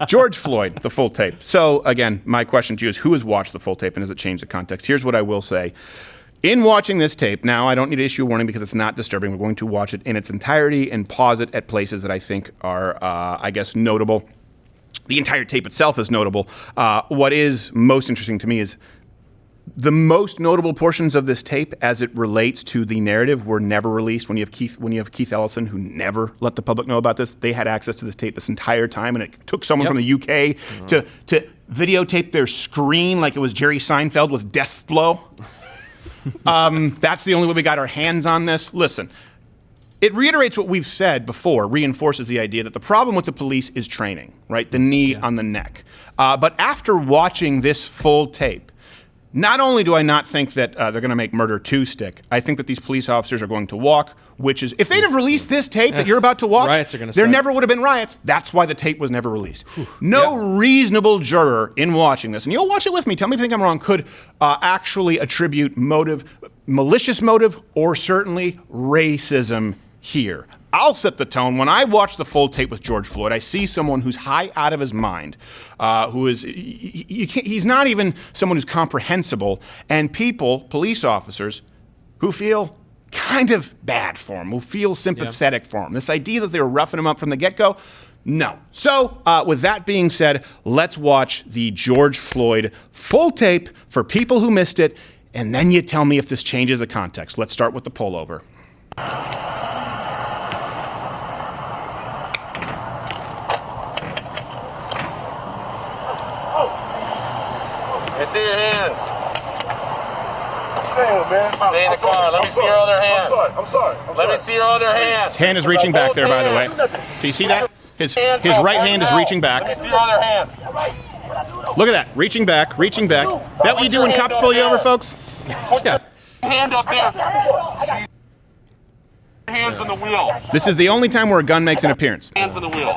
George Floyd, the full tape. So, again, my question to you is, who has watched the full tape, and does it change the context? Here's what I will say. In watching this tape, now I don't need to issue a warning because it's not disturbing. We're going to watch it in its entirety and pause it at places that I think are, I guess, notable. The entire tape itself is notable. What is most interesting to me is the most notable portions of this tape, as it relates to the narrative, were never released. When you have Keith Ellison, who never let the public know about this, they had access to this tape this entire time, and it took someone from the UK to videotape their screen like it was Jerry Seinfeld with Death Blow. That's the only way we got our hands on this. Listen, it reiterates what we've said before, reinforces the idea that the problem with the police is training, right? The knee on the neck. But after watching this full tape, not only do I not think that they're going to make Murder 2 stick, I think that these police officers are going to walk, which is, if they'd have released this tape that you're about to watch, riots are gonna there start. never would have been riots. That's why the tape was never released. No reasonable juror in watching this, and you'll watch it with me, tell me if you think I'm wrong, could actually attribute motive, malicious motive, or certainly racism here. I'll set the tone. When I watch the full tape with George Floyd, I see someone who's high out of his mind, who is, he's not even someone who's comprehensible, and people, police officers, who feel kind of bad for him, who feel sympathetic for him. This idea that they were roughing him up from the get-go, no. So, with that being said, let's watch the George Floyd full tape for people who missed it, and then you tell me if this changes the context. Let's start with the pullover. I see your hands. Damn, man. Stay in the car. Let me see your other hand. I'm sorry. Let me see your other hand. His hand is reaching back there, by the way. Can you see that? His right hand is reaching back. Let me see your other hand. Look at that. Reaching back, reaching back. Is that what you do when cops pull you over, folks? Put your hand up there. Hands on the wheel. This is the only time where a gun makes an appearance. Hands on the wheel.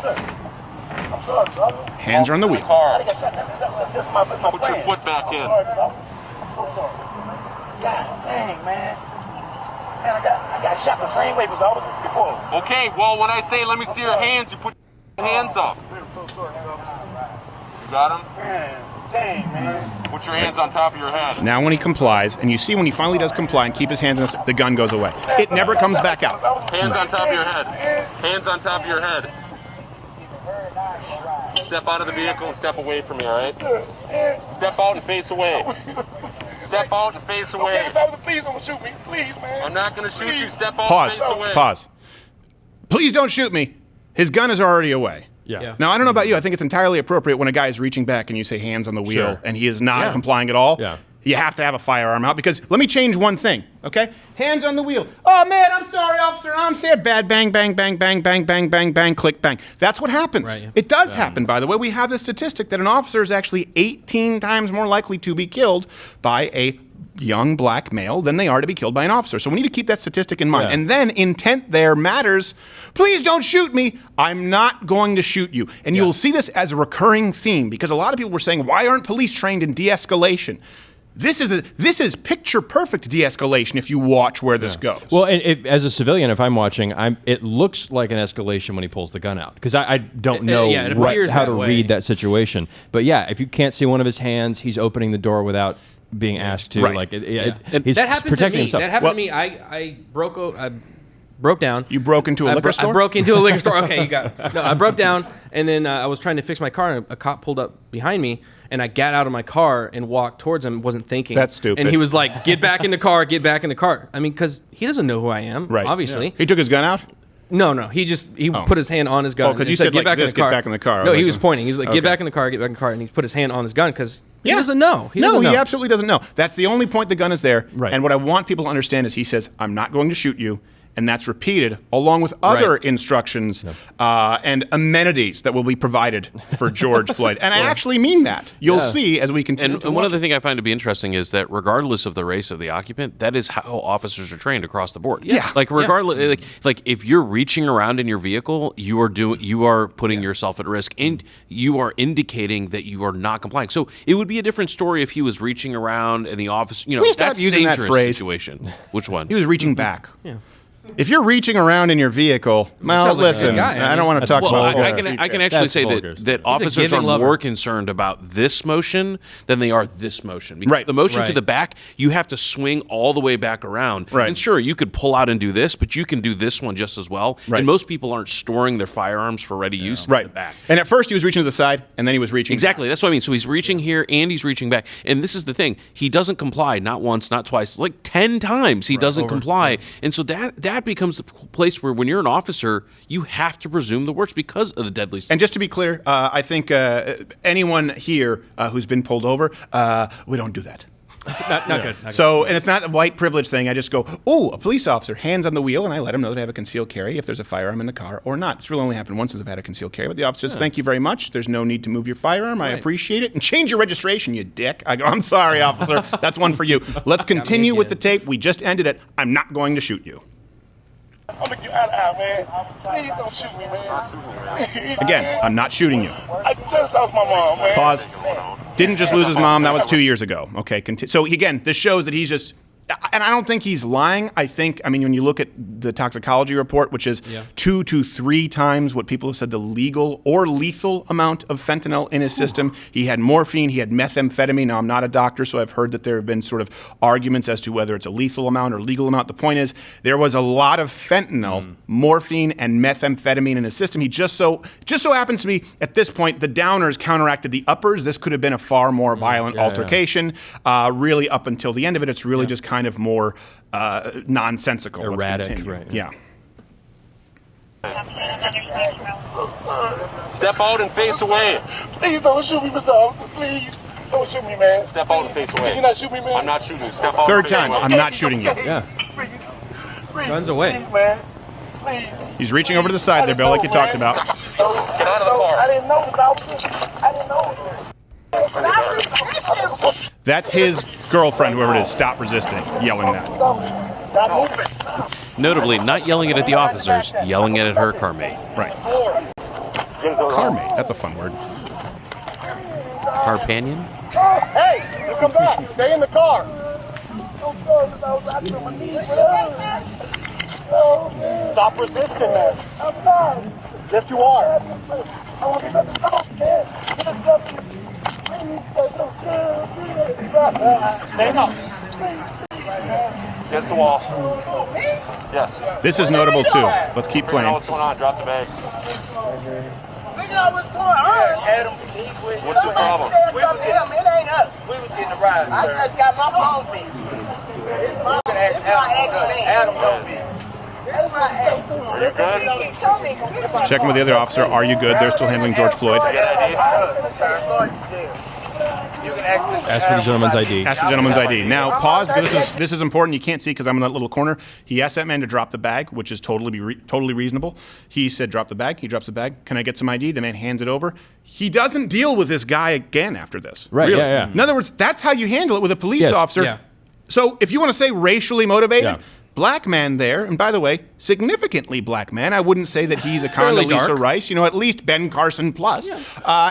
Hands are on the wheel. Car. Put your foot back in. I'm so sorry. God dang, man. Man, I got shot the same way as I was before. Okay, well, when I say let me see your hands, you put your hands up. I'm so sorry, You got them? man. Dang, man. Put your hands on top of your head. Now when he complies, and you see when he finally does comply and keep his hands on the gun goes away. It never comes back out. Hands on top of your head. Hands on top of your head. Step out of the vehicle and step away from me, all right? Step out and face away. Step out and face away. Please don't shoot me. Please, man. I'm not going to shoot you. Step out Pause. and face away. Pause. Please don't shoot me. His gun is already away. Yeah. Now, I don't know about you. I think it's entirely appropriate when a guy is reaching back and you say hands on the wheel and he is not complying at all. Yeah. You have to have a firearm out because let me change one thing, okay? Hands on the wheel. Oh, man, I'm sorry, officer. I'm sad. Bad bang, bang, bang, bang, bang, bang, bang, bang, click, bang. That's what happens. Right. It does happen, by the way. We have this statistic that an officer is actually 18 times more likely to be killed by a young black male than they are to be killed by an officer. So we need to keep that statistic in mind. Yeah. And then intent there matters. Please don't shoot me. I'm not going to shoot you. And you'll see this as a recurring theme because a lot of people were saying, why aren't police trained in de-escalation? This is picture perfect de-escalation if you watch where this goes. Well, and as a civilian, if I'm watching, it looks like an escalation when he pulls the gun out because I don't know it appears how that to way. read that situation. But yeah, if you can't see one of his hands, he's opening the door without being asked to. Right. Like And he's that happened to protecting me. himself. That happened to me. I broke down. You broke into a liquor store? I broke into a liquor store. Okay, you got it. No, I broke down, and then I was trying to fix my car, and a cop pulled up behind me, and I got out of my car and walked towards him, wasn't thinking. That's stupid. And he was like, get back in the car, get back in the car. I mean, because he doesn't know who I am, Right. obviously. He took his gun out? No, he put his hand on his gun. 'cause and you said like this, get back in the car. I No, was he like, was pointing. He's like, okay. get back in the car, get back in the car. And he put his hand on his gun because he doesn't know. He absolutely doesn't know. That's the only point the gun is there. Right. And what I want people to understand is he says, I'm not going to shoot you. And that's repeated along with other instructions and amenities that will be provided for George Floyd. And I actually mean that. You'll see as we continue to And one watch. other thing I find to be interesting is that regardless of the race of the occupant, that is how officers are trained across the board. Yeah. Like regardless, like if you're reaching around in your vehicle, you are putting yourself at risk, and you are indicating that you are not complying. So it would be a different story if he was reaching around and the officer, We stop that's using that dangerous phrase. situation. Which one? He was reaching back. Yeah. If you're reaching around in your vehicle, well, sounds like a listen, good guy. I don't want to talk Well, about I can actually That's say vulgar. that officers are giving lover. more concerned about this motion than they are this motion. Because Right. the motion to Right. the back, you have to swing all the way back around. Right. And sure, you could pull out and do this, but you can do this one just as well. Right. And most people aren't storing their firearms for ready use in Right. the back. And at first he was reaching to the side, and then he was reaching. Exactly. That's what I mean. So he's reaching here and he's reaching back. And this is the thing. He doesn't comply, not once, not twice, like 10 times he doesn't comply. And so that becomes the place where when you're an officer, you have to presume the worst because of the deadly And just to be clear, I think anyone here who's been pulled over, we don't do that. Not good. So, and it's not a white privilege thing. I just go, oh, a police officer, hands on the wheel, and I let him know that I have a concealed carry if there's a firearm in the car or not. It's really only happened once since I've had a concealed carry. But the officer says, thank you very much. There's no need to move your firearm. I appreciate it. And change your registration, you dick. I go, I'm sorry, officer. That's one for you. Let's continue with the tape. We just ended it. I'm not going to shoot you. I'm gonna get out of here, man. Please don't shoot me, man. Again, I'm not shooting you. I just lost my mom, man. Pause. Didn't just lose his mom. That was 2 years ago. Okay. So again, this shows that he's just, and I don't think he's lying. I mean, when you look at the toxicology report, which is 2 to 3 times what people have said the legal or lethal amount of fentanyl in his system. He had morphine, he had methamphetamine. Now, I'm not a doctor, so I've heard that there have been sort of arguments as to whether it's a lethal amount or legal amount. The point is, there was a lot of fentanyl, morphine, and methamphetamine in his system. He just so happens to be, at this point, the downers counteracted the uppers. This could have been a far more violent altercation. Really, up until the end of it, it's really just kind of more nonsensical. Erratic, Let's continue. right. Yeah. Step out and face away. Please don't shoot me, Mr. Officer. Please don't shoot me, man. Step out and face away. You're not shooting me, man. I'm not shooting you. Step out. Third and face time, away. I'm not shooting you. Yeah. Please, Runs away. Please, man. Please. He's reaching over to the side there, Bill, like you talked about. Get out of the car. I didn't know, Mr. Officer. I didn't know. That's his girlfriend, whoever it is. Stop resisting, yelling that. Stop moving. Notably, not yelling it at the officers, yelling it at her car mate. Right. Car mate. That's a fun word. Carpanion? Hey, you come back. Stay in the car. Stop resisting, man. Yes, you are. Stand up. Against the wall. Yes. This is notable too. Let's keep Know playing. what's going on. Drop the bag. Figure out what's going on. Adam, What's the problem? We was getting, it ain't us. We was getting a ride. I just got my phone fixed. It's my ex-man. Adam don't be. It's my ex. Are you good? Checking with the other officer. Are you good? They're still handling George Floyd. Get ID. You can ask Ask for the gentleman's ID. Ask the gentleman's ID. Now, pause, because this is important. You can't see because I'm in that little corner. He asked that man to drop the bag, which is totally reasonable. He said, drop the bag. He drops the bag. Can I get some ID? The man hands it over. He doesn't deal with this guy again after this. Right, Really. yeah. In other words, that's how you handle it with a police Yes, officer. yeah. So if you want to say racially motivated, Yeah. black man there, and by the way, significantly black man. I wouldn't say that he's a Fairly Condoleezza dark. Rice, at least Ben Carson plus.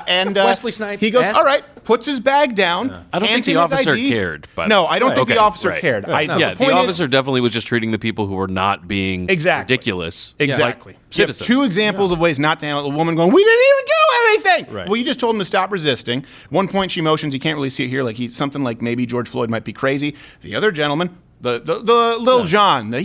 And Wesley Snipes. He goes, Yes. all right, puts his bag down. I don't think hands the him his officer ID. cared, but No, I don't think the Okay, officer right. cared. Yeah, the point the is- officer definitely was just treating the people who were not being Exactly. ridiculous. Exactly. Like You have citizens. 2 examples of ways not to handle it. A woman going, we didn't even do anything. Right. Well, you just told him to stop resisting. One point she motions, you can't really see it here, like he's something like maybe George Floyd might be crazy. The other gentleman, the little John, the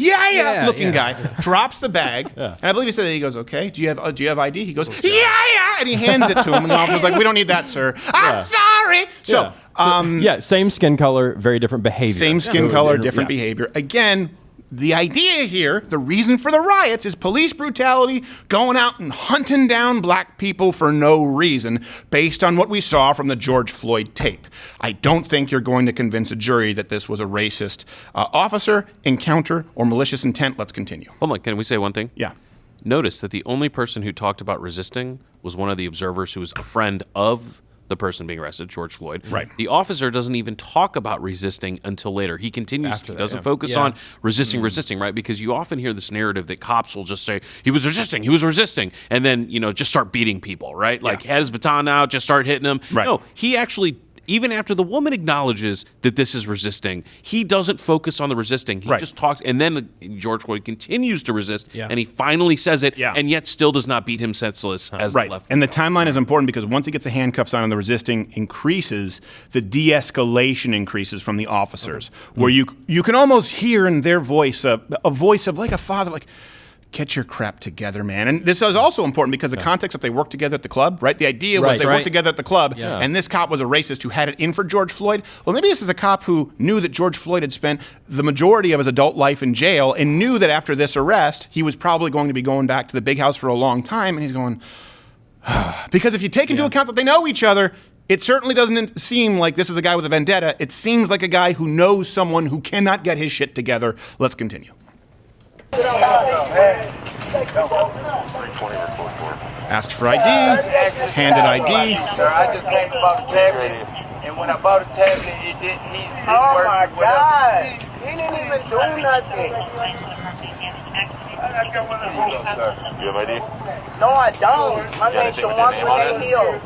looking guy, drops the bag. And I believe he said that. He goes, okay, do you have ID? He goes, and he hands it to him. And the officer's like, we don't need that, sir. I'm sorry. So, Yeah, same skin color, very different behavior. same skin color, different Yeah. behavior. Again, the idea here, the reason for the riots is police brutality, going out and hunting down black people for no reason based on what we saw from the George Floyd tape. I don't think you're going to convince a jury that this was a racist officer, encounter, or malicious intent. Let's continue. Hold on, can we say one thing? Yeah. Notice that the only person who talked about resisting was one of the observers who was a friend of the person being arrested, George Floyd. Right. The officer doesn't even talk about resisting until later. He continues. He doesn't focus Yeah. on resisting, right? Because you often hear this narrative that cops will just say, he was resisting, and then, just start beating people, right? Like, had his baton out, just start hitting them. Right. No, he actually even after the woman acknowledges that this is resisting, he doesn't focus on the resisting. He just talks, and then George Floyd continues to resist, and he finally says it, and yet still does not beat him senseless as the left. And the timeline is important because once he gets the handcuffs on and the resisting increases, the de-escalation increases from the officers, where you can almost hear in their voice a voice of like a father, like, get your crap together, man. And this is also important because the context that they worked together at the club, right? The idea was they worked together at the club, and this cop was a racist who had it in for George Floyd. Well, maybe this is a cop who knew that George Floyd had spent the majority of his adult life in jail and knew that after this arrest, he was probably going to be going back to the big house for a long time. And he's going, because if you take into account that they know each other, it certainly doesn't seem like this is a guy with a vendetta. It seems like a guy who knows someone who cannot get his shit together. Let's continue. Asked for ID, handed ID. Sir, I just came to buy the tablet, and when I bought the tablet, it didn't. He didn't work. My God, he didn't even do nothing. You have ID? No, I don't. My name's Shawan Hill.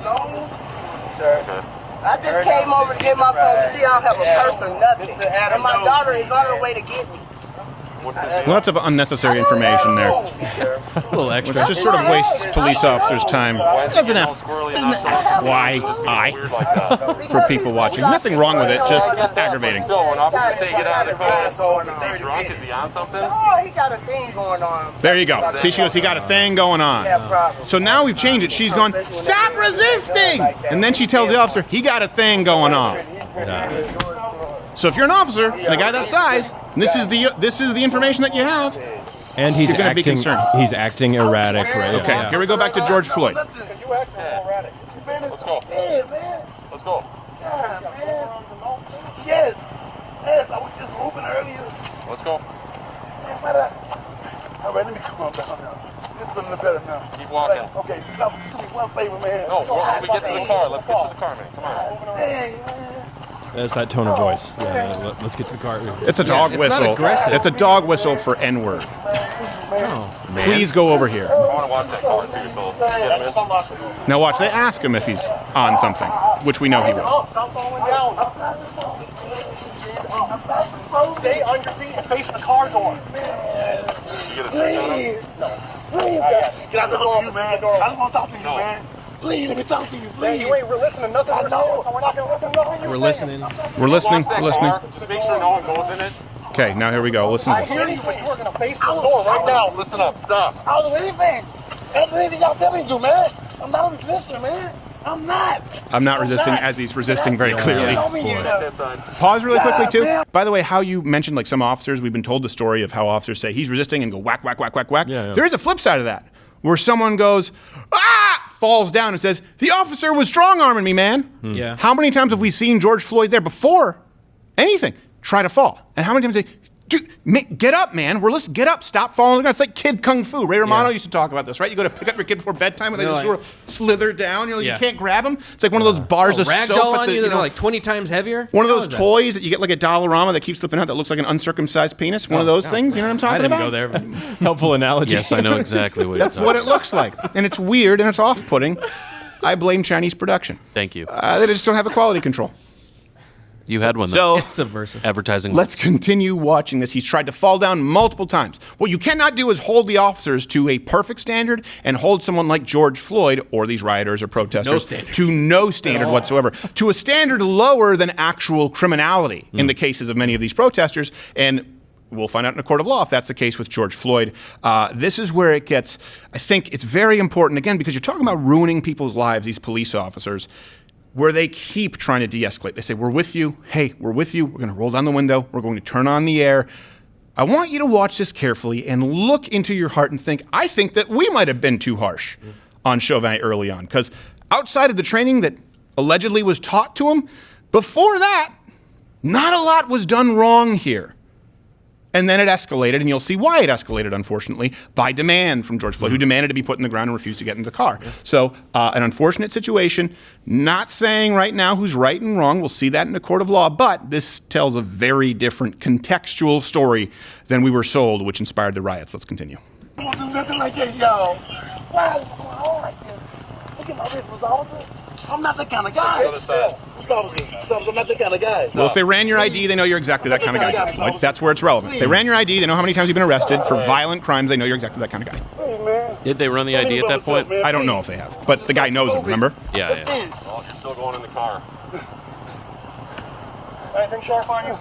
No, sir. Okay. I just came over to get my phone. You see, I don't have a purse or nothing, and my daughter is on her way to get me. Lots of unnecessary information there. A little extra. Which just sort of wastes police officers' time. That's an FYI for people watching. Nothing wrong with it, just aggravating. So when officers say get out of the car, is he drunk? Is he on something? Oh, he got a thing going on. There you go. See, she goes, he got a thing going on. So now we've changed it. She's gone, stop resisting! And then she tells the officer, he got a thing going on. So if you're an officer and a guy that size, and this is the information that you have, and he's going to be concerned. He's acting erratic, right? Okay, here we go back to George Floyd. Let's go. Let's go. Yes, I was just moving earlier. Let's go. All right, let me come on down now. It's a little better now. Keep walking. Okay, do me one favor, man. No, when we get to the car, let's get to the car, man. Come on. That's that tone of voice. Yeah, let's get to the car. It's a dog it's not whistle. aggressive. It's a dog whistle for N-word. Please go over here. I want to watch that car too, so get him in. Now watch, they ask him if he's on something, which we know he was. Stop falling down. Stay on your feet and face the car door. You get a seat on him? Get out the door, man. I don't want to talk to you, man. Please, let me talk to you, please. You ain't listening to nothing we're saying, so we're not going to listen to nothing We're listening. We're listening. Watch that We're listening. car. Just make sure no one goes in it. Okay, now here we go. Listen to I this. hear you, but you are going to face the door right now. Listen up. Stop. I'll do anything. Anything y'all tell me to do, man. I'm not a resistor, man. I'm not. I'm not resisting as he's resisting very clearly. That side. Pause really quickly, too. By the way, how you mentioned like some officers, we've been told the story of how officers say he's resisting and go whack, whack, whack, whack, whack. There is a flip side of that where someone goes, falls down and says, the officer was strong-arming me, man. Yeah. How many times have we seen George Floyd there before anything try to fall? And how many times they, dude, get up, man. We're listening. Get up. Stop falling on the ground. It's like kid kung fu. Ray Romano used to talk about this, right? You go to pick up your kid before bedtime and they just sort of slither down. You're like, you can't grab them. It's like one of those bars of soap. Ragdoll at on the, you that are like 20 times heavier? one of those toys that you get like at Dollarama that keeps slipping out that looks like an uncircumcised penis. One of those things. You know what I'm I talking didn't about? go there. Helpful analogy. Yes, I know exactly what That's what it looks like. And it's weird and it's off-putting. I blame Chinese production. Thank you. They just don't have the quality control. You had one, though. It's subversive. Advertising. Let's continue watching this. He's tried to fall down multiple times. What you cannot do is hold the officers to a perfect standard and hold someone like George Floyd or these rioters or protesters to no standard whatsoever, to a standard lower than actual criminality in the cases of many of these protesters. And we'll find out in a court of law if that's the case with George Floyd. This is where it gets, I think it's very important, again, because you're talking about ruining people's lives, these police officers, where they keep trying to de-escalate. They say, we're with you. Hey, we're with you. We're going to roll down the window. We're going to turn on the air. I want you to watch this carefully and look into your heart and think, I think that we might have been too harsh on Chauvin early on. Because outside of the training that allegedly was taught to him, before that, not a lot was done wrong here. And then it escalated, and you'll see why it escalated, unfortunately, by demand from George Floyd, who demanded to be put in the ground and refused to get in the car. So an unfortunate situation, not saying right now who's right and wrong. We'll see that in a court of law. But this tells a very different contextual story than we were sold, which inspired the riots. Let's continue. I won't do nothing like that, y'all. Why is it going on like this? Look at my wrist, Mr. Officer. I'm not that kind of guy. Other side. Mr. Officer, I'm not that kind of guy. Well, if they ran your ID, they know you're exactly that kind of guy, Judge Floyd. That's where it's relevant. If they ran your ID, they know how many times you've been arrested for violent crimes. They know you're exactly that kind of guy. Hey, man. Did they run the ID at that point? I don't know if they have, but the guy knows it, remember? Yeah. Well, you're still going in the car. Anything sharp on you?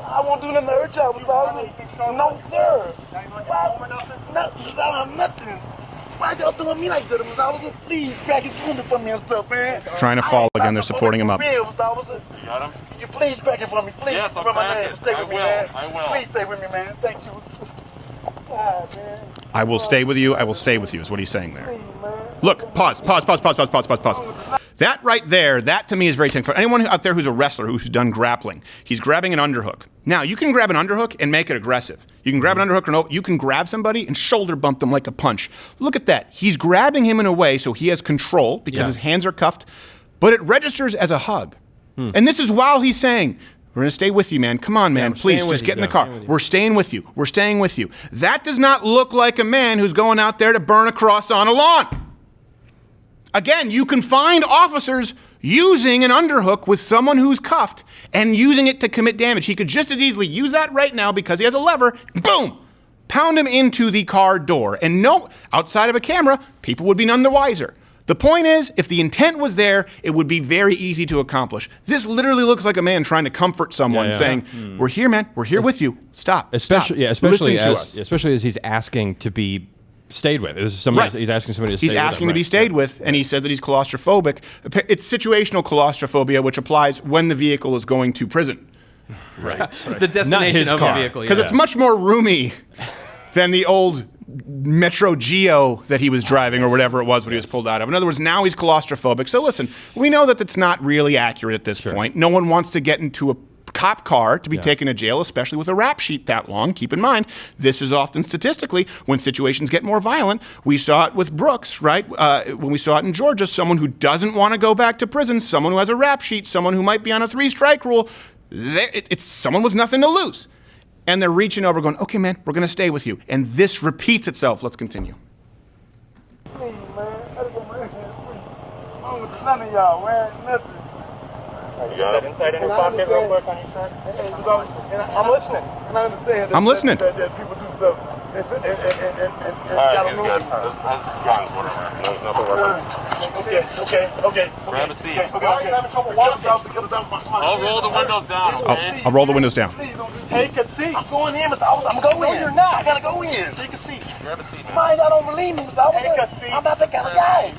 I won't do nothing to hurt y'all, Mr. Officer. No, sir. Why? Nothing. I don't have nothing. Why y'all doing me like that, Mr. Officer? Please crack it for me and stuff, man. Trying to fall again. They're supporting him up. Mr. Officer. You got him? Could you please crack it for me, please? Yes, I'll Remember my crack name. it. Stay I with me, will. man. I will. Please stay with me, man. Thank you. God, man. I will stay with you. I will stay with you, is what he's saying there. Look, pause. That right there, that to me is very telling. For anyone out there who's a wrestler who's done grappling, he's grabbing an underhook. Now, you can grab an underhook and make it aggressive. You can grab an underhook, or you can grab somebody and shoulder bump them like a punch. Look at that. He's grabbing him in a way so he has control because his hands are cuffed, but it registers as a hug. And this is while he's saying, we're going to stay with you, man. Come on, man. Please, just get in the car. We're staying with you. We're staying with you. That does not look like a man who's going out there to burn a cross on a lawn. Again, you can find officers using an underhook with someone who's cuffed and using it to commit damage. He could just as easily use that right now because he has a lever, boom, pound him into the car door. And no, outside of a camera, people would be none the wiser. The point is, if the intent was there, it would be very easy to accomplish. This literally looks like a man trying to comfort someone, saying, we're here, man. We're here with you. Stop. Especially Listen to us. especially as he's asking to be stayed with. This is somebody, he's asking somebody to stay with him. He's asking to be stayed with, and he says that he's claustrophobic. It's situational claustrophobia, which applies when the vehicle is going to prison. Right. The destination of car. the vehicle. Because it's much more roomy than the old Metro Geo that he was driving or whatever it was when he was pulled out of. In other words, now he's claustrophobic. So listen, we know that that's not really accurate at this point. No one wants to get into a cop car to be taken to jail, especially with a rap sheet that long. Keep in mind, this is often statistically when situations get more violent. We saw it with Brooks, right? When we saw it in Georgia, someone who doesn't want to go back to prison, someone who has a rap sheet, someone who might be on a 3-strike rule. It's someone with nothing to lose. And they're reaching over going, okay, man, we're going to stay with you. And this repeats itself. Let's continue. Please, man. I just want my hands free. I don't want none of y'all, man. Nothing. You got it? Inside in your pocket real quick on your shirt. I'm listening. And I understand I'm listening. that people do stuff. And All right, he's good. This guns, whatever. There's nothing working. Okay. Grab a seat. Okay. I'll roll the windows down, okay? I'll roll the windows down. Please don't take a seat. I'm going in, Mr. Officer. I'm going in. No, you're not. I gotta go in. Take a seat. Grab a seat, man. Why y'all don't believe me, Mr. Officer? Take a seat. I'm not that kind of guy.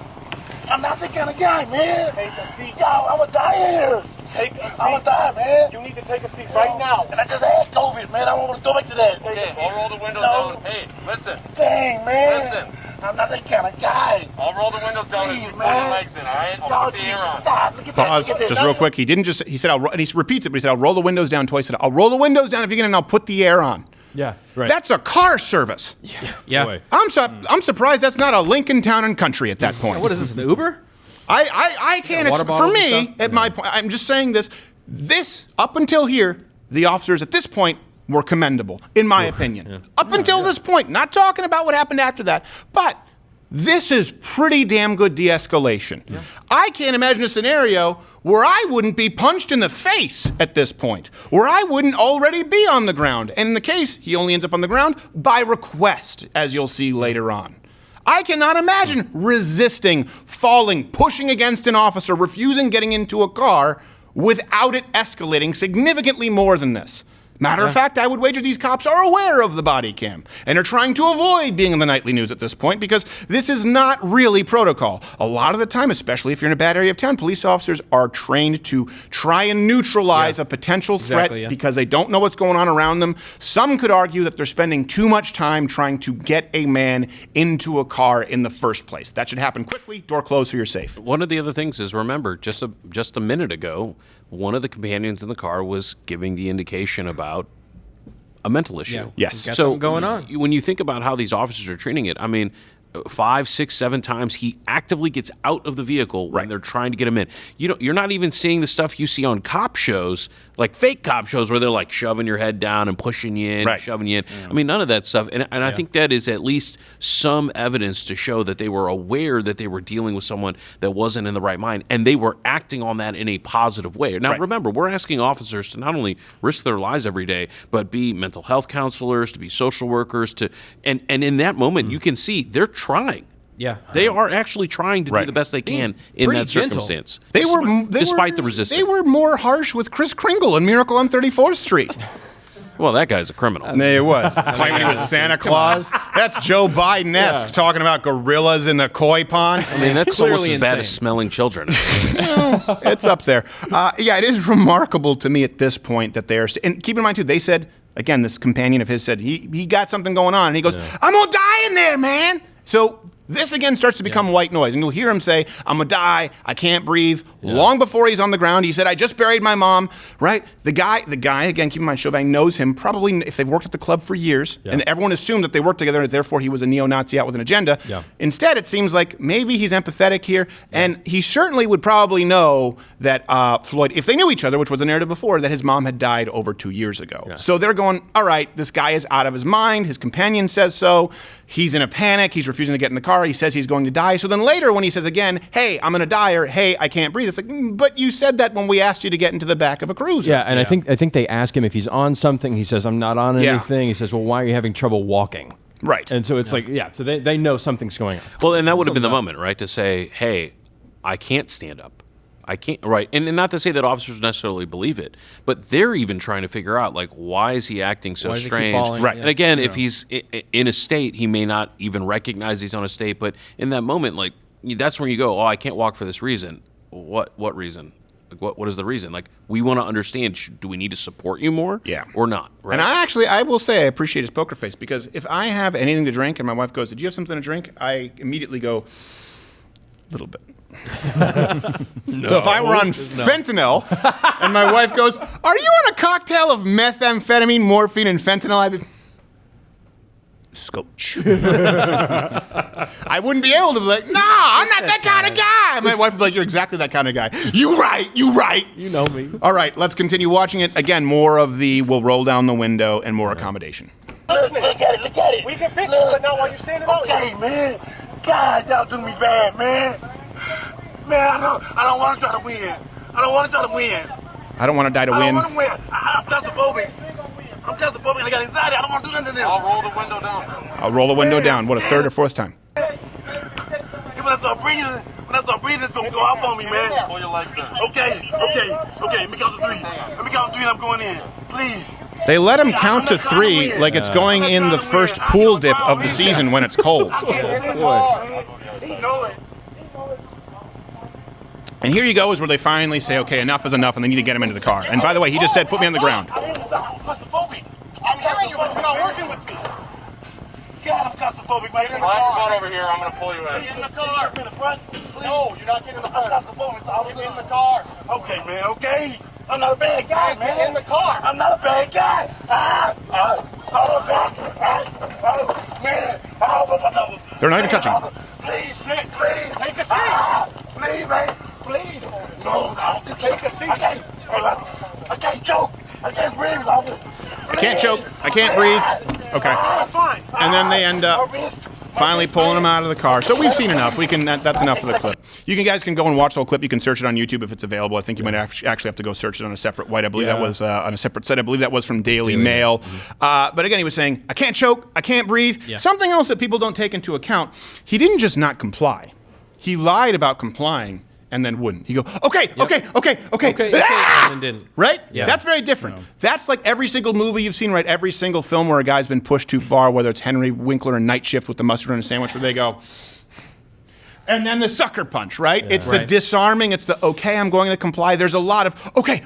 I'm not that kind of guy, man. Take a seat. Y'all, I'm gonna die here. Take a seat. I'm gonna die, man. You need to take a seat right now. And I just had COVID, man. I don't want to go back to that. Okay, I'll roll the windows No. down. Hey, listen. Dang, man. Listen. I'm not that kind of guy. I'll roll the windows down and Please, you put man. your legs in, all right? I'll Y'all put the air on. God, look at that. Pause, Look at that. just real quick. He didn't just, he said, and he repeats it, but he said, I'll roll the windows down twice. He said, I'll roll the windows down if you can, and I'll put the air on. Yeah, right. That's a car service. Yeah. Boy. I'm surprised that's not a Lincoln Town and Country at that point. What is this, an Uber? I can't, water for bottles and me, stuff? at my point, I'm just saying this, up until here, the officers at this point were commendable, in my opinion. Up until this point, not talking about what happened after that, but this is pretty damn good de-escalation. I can't imagine a scenario where I wouldn't be punched in the face at this point, where I wouldn't already be on the ground. And in the case, he only ends up on the ground by request, as you'll see later on. I cannot imagine resisting, falling, pushing against an officer, refusing getting into a car without it escalating significantly more than this. Matter of fact, I would wager these cops are aware of the body cam and are trying to avoid being in the nightly news at this point because this is not really protocol. A lot of the time, especially if you're in a bad area of town, police officers are trained to try and neutralize a potential threat because they don't know what's going on around them. Some could argue that they're spending too much time trying to get a man into a car in the first place. That should happen quickly. Door closed so you're safe. One of the other things is, remember, just a minute ago, one of the companions in the car was giving the indication about a mental issue. Yeah. Yes. Got So something going on. When you think about how these officers are treating it, I mean, 5, 6, 7 times he actively gets out of the vehicle when they're trying to get him in. You're not even seeing the stuff you see on cop shows, like fake cop shows where they're like shoving your head down and pushing you in, shoving you in. I mean, none of that stuff. And I think that is at least some evidence to show that they were aware that they were dealing with someone that wasn't in the right mind, and they were acting on that in a positive way. Now, remember, we're asking officers to not only risk their lives every day, but be mental health counselors, to be social workers, and in that moment, you can see they're trying. Yeah, they are actually trying to do the best they can in that circumstance. Despite the resistance. They were more harsh with Kris Kringle in Miracle on 34th Street. Well, that guy's a criminal. He was. Claiming he was Santa Claus. That's Joe Biden-esque, talking about gorillas in the koi pond. I mean, that's almost as bad as smelling children. It's up there. It is remarkable to me at this point that they're... And keep in mind, too, they said, again, this companion of his said he got something going on. And he goes, I'm going to die in there, man. So... this again starts to become white noise, and you'll hear him say, I'm gonna die, I can't breathe. Long before he's on the ground, he said, I just buried my mom, right? The guy, again, keep in mind, Chauvin knows him, probably if they've worked at the club for years, and everyone assumed that they worked together, and therefore he was a neo-Nazi out with an agenda. Instead, it seems like maybe he's empathetic here, and he certainly would probably know that Floyd, if they knew each other, which was the narrative before, that his mom had died over 2 years ago. So they're going, all right, this guy is out of his mind, his companion says so, he's in a panic, he's refusing to get in the car, he says he's going to die. So then later when he says again, hey, I'm going to die, or hey, I can't breathe, it's like, but you said that when we asked you to get into the back of a cruiser. Yeah, and I think they ask him if he's on something. He says, I'm not on anything. He says, well, why are you having trouble walking? Right. And so it's like, so they know something's going on. Well, and that would have been the moment, right, to say, hey, I can't stand up. I can't, right. And not to say that officers necessarily believe it, but they're even trying to figure out, like, why is he acting so strange? Right. And again, if he's in a state, he may not even recognize he's on a state, but in that moment, like, that's when you go, oh, I can't walk for this reason. What reason? Like, what is the reason? Like, we want to understand, do we need to support you more? Yeah. Or not? Right? And I will say I appreciate his poker face, because if I have anything to drink and my wife goes, did you have something to drink? I immediately go, a little bit. So if I were on fentanyl and my wife goes, are you on a cocktail of methamphetamine, morphine, and fentanyl? I'd be, Scotch. I wouldn't be able to be like, no, I'm not that kind of guy. My wife would be like, you're exactly that kind of guy. You right. You know me. All right, let's continue watching it. Again, more of the we'll roll down the window and more accommodation. Look at it. We can fix it, but not while you're standing out. Okay, man. God, y'all do me bad, man. Man, I don't want to try to win. I don't want to die to win. I'm claustrophobic. I got anxiety. I don't want to do nothing to them. I'll roll the window down. I'll roll the window down. What, a third or fourth time? When I start breathing, it's going to go up on me, man. Pull your legs down. Okay. Let me count to 3. And I'm going in. Please. They let him count to 3 like it's going in the first pool dip of the season when it's cold. He know it. And here you go is where they finally say, okay, enough is enough, and they need to get him into the car. And by the way, he just said, put me on the ground. I'm hearing you, but you're not working with me. God, I'm claustrophobic, man. Slide your butt over here. I'm going to pull you in. Get in the car. In the front. No, you're not getting in the front. I'm claustrophobic. So I'll get in the car. Okay, man, okay. I'm not a bad guy, man. Get in the car. I'm not a bad guy. They're not even touching him. Please, take a seat. Please, man. Please. No, take a seat. I can't choke. I can't breathe. I can't choke. I can't breathe. Okay. And then they end up finally pulling him out of the car. So we've seen enough. That's enough of the clip. You guys can go and watch the whole clip. You can search it on YouTube if it's available. I think you might actually have to go search it on a separate white. I believe that was on a separate site. I believe that was from Daily Mail. But again, he was saying, I can't choke. I can't breathe. Yeah. Something else that people don't take into account. He didn't just not comply. He lied about complying and then wouldn't. He go, okay. And then didn't. Right? Yeah. That's very different. No. That's like every single movie you've seen, right? Every single film where a guy's been pushed too far, whether it's Henry Winkler in Night Shift with the mustard and a sandwich, where they go, and then the sucker punch, right? Yeah. It's the disarming, it's the, okay, I'm going to comply. There's a lot of, okay,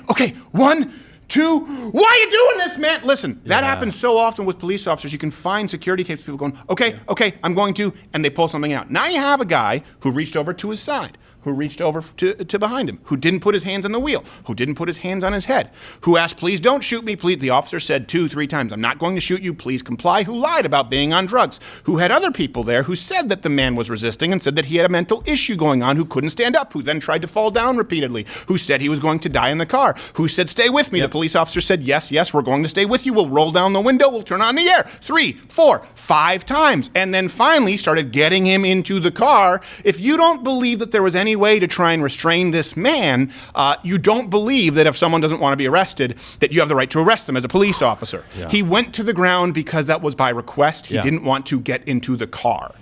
1, 2, why are you doing this, man? Listen, that happens so often with police officers. You can find security tapes of people going, okay, I'm going to, and they pull something out. Now you have a guy who reached over to his side, who reached over to behind him, who didn't put his hands on the wheel, who didn't put his hands on his head, who asked, please don't shoot me, please. The officer said 2-3 times, I'm not going to shoot you, please comply, who lied about being on drugs, who had other people there who said that the man was resisting and said that he had a mental issue going on, who couldn't stand up, who then tried to fall down repeatedly, who said he was going to die in the car, who said, stay with me. The police officer said, yes, we're going to stay with you. We'll roll down the window. We'll turn on the air. 3, 4, 5 times. And then finally started getting him into the car. If you don't believe that there was any way to try and restrain this man, you don't believe that if someone doesn't want to be arrested, that you have the right to arrest them as a police officer. Yeah. He went to the ground because that was by request. He didn't want to get into the car.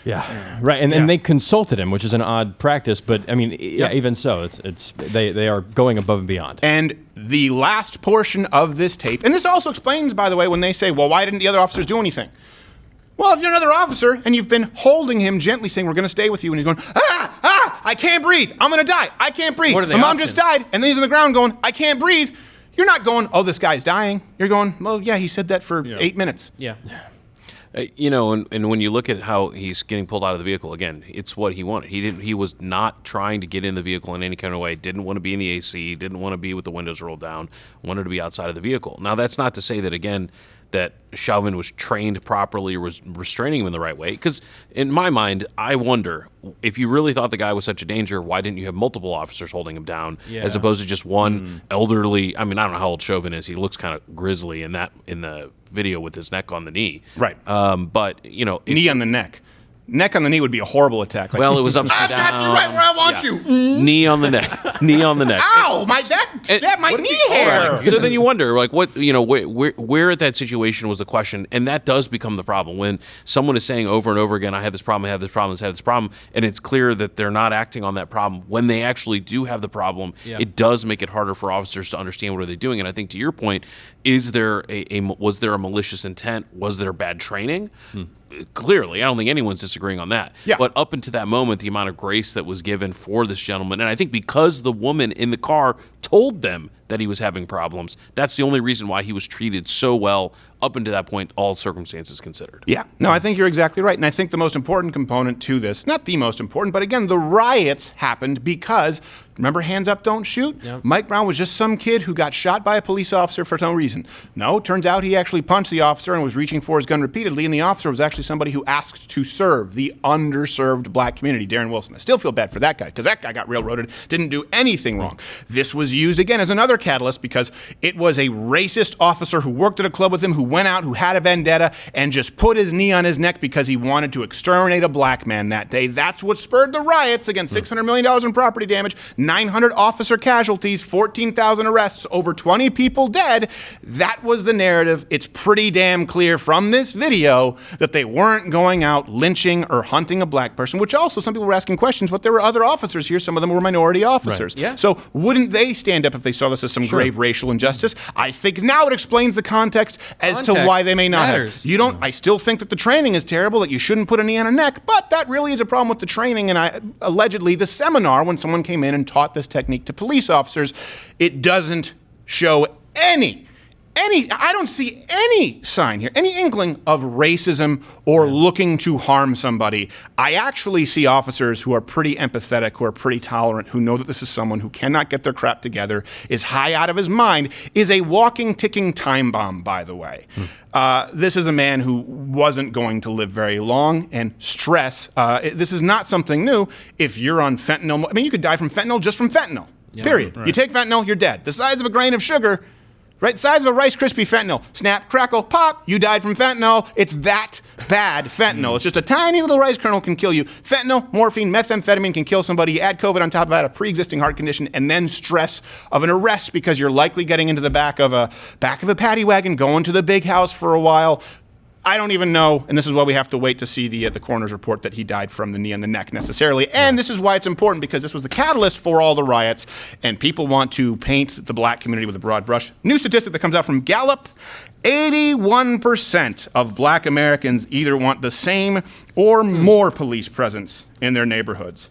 Yeah, right, and they consulted him, which is an odd practice, but I mean, even so, they are going above and beyond. And the last portion of this tape, and this also explains, by the way, when they say, well, why didn't the other officers do anything? Well, if you're another officer and you've been holding him gently saying, we're going to stay with you, and he's going, I can't breathe, I'm going to die, I can't breathe. My mom just died, and then he's on the ground going, I can't breathe. You're not going, oh, this guy's dying. You're going, well, yeah, he said that for 8 minutes. Yeah. You know, and when you look at how he's getting pulled out of the vehicle, again, it's what he wanted. He was not trying to get in the vehicle in any kind of way. Didn't want to be in the AC. Didn't want to be with the windows rolled down. Wanted to be outside of the vehicle. Now, that's not to say that, again, that Chauvin was trained properly or was restraining him in the right way. Because in my mind, I wonder, if you really thought the guy was such a danger, why didn't you have multiple officers holding him down as opposed to just one elderly? I mean, I don't know how old Chauvin is. He looks kind of grizzly in the video with his neck on the knee. Right. But, you know. Knee on the neck. Neck on the knee would be a horrible attack. Like, well, it was upside down. I've got you right where I want you. Knee on the neck. Knee on the neck. Ow! My knee hair. So then you wonder, like, what, you know, where at that situation was the question, and that does become the problem when someone is saying over and over again, I have this problem, I have this problem, I have this problem, and it's clear that they're not acting on that problem. When they actually do have the problem, it does make it harder for officers to understand what are they doing. And I think to your point, was there a malicious intent? Was there bad training? Clearly, I don't think anyone's disagreeing on that. Yeah. But up until that moment, the amount of grace that was given for this gentleman, and I think because the woman in the car told them that he was having problems, that's the only reason why he was treated so well up until that point, all circumstances considered. Yeah. No, I think you're exactly right. And I think the most important component to this, not the most important, but again, the riots happened because, remember Hands Up, Don't Shoot? Yep. Mike Brown was just some kid who got shot by a police officer for no reason. No, turns out he actually punched the officer and was reaching for his gun repeatedly, and the officer was actually somebody who asked to serve the underserved black community, Darren Wilson. I still feel bad for that guy because that guy got railroaded, didn't do anything wrong. This was used again as another catalyst because it was a racist officer who worked at a club with him, who went out, who had a vendetta, and just put his knee on his neck because he wanted to exterminate a black man that day. That's what spurred the riots. Again, $600 million in property damage, 900 officer casualties, 14,000 arrests, over 20 people dead. That was the narrative. It's pretty damn clear from this video that they weren't going out lynching or hunting a black person, which also some people were asking questions, but there were other officers here. Some of them were minority officers. Right. Yeah. So wouldn't they stand up if they saw this as some grave racial injustice? I think now it explains the context as to why they may not have. I still think that the training is terrible, that you shouldn't put a knee on a neck, but that really is a problem with the training. And allegedly the seminar, when someone came in and taught this technique to police officers, it doesn't show I don't see any sign here, any inkling of racism or looking to harm somebody. I actually see officers who are pretty empathetic, who are pretty tolerant, who know that this is someone who cannot get their crap together, is high out of his mind, is a walking, ticking time bomb, by the way. This is a man who wasn't going to live very long, and stress, this is not something new. If you're on fentanyl, I mean, you could die from fentanyl just from fentanyl, period. Right. You take fentanyl, you're dead. The size of a grain of sugar, right? Size of a Rice Krispie fentanyl. Snap, crackle, pop, you died from fentanyl. It's that bad fentanyl. It's just a tiny little rice kernel can kill you. Fentanyl, morphine, methamphetamine can kill somebody. You add COVID on top of that, a pre-existing heart condition, and then stress of an arrest because you're likely getting into the back of a paddy wagon, going to the big house for a while. I don't even know, and this is why we have to wait to see the coroner's report that he died from the knee on the neck necessarily. And this is why it's important, because this was the catalyst for all the riots, and people want to paint the black community with a broad brush. New statistic that comes out from Gallup, 81% of black Americans either want the same or more police presence in their neighborhoods.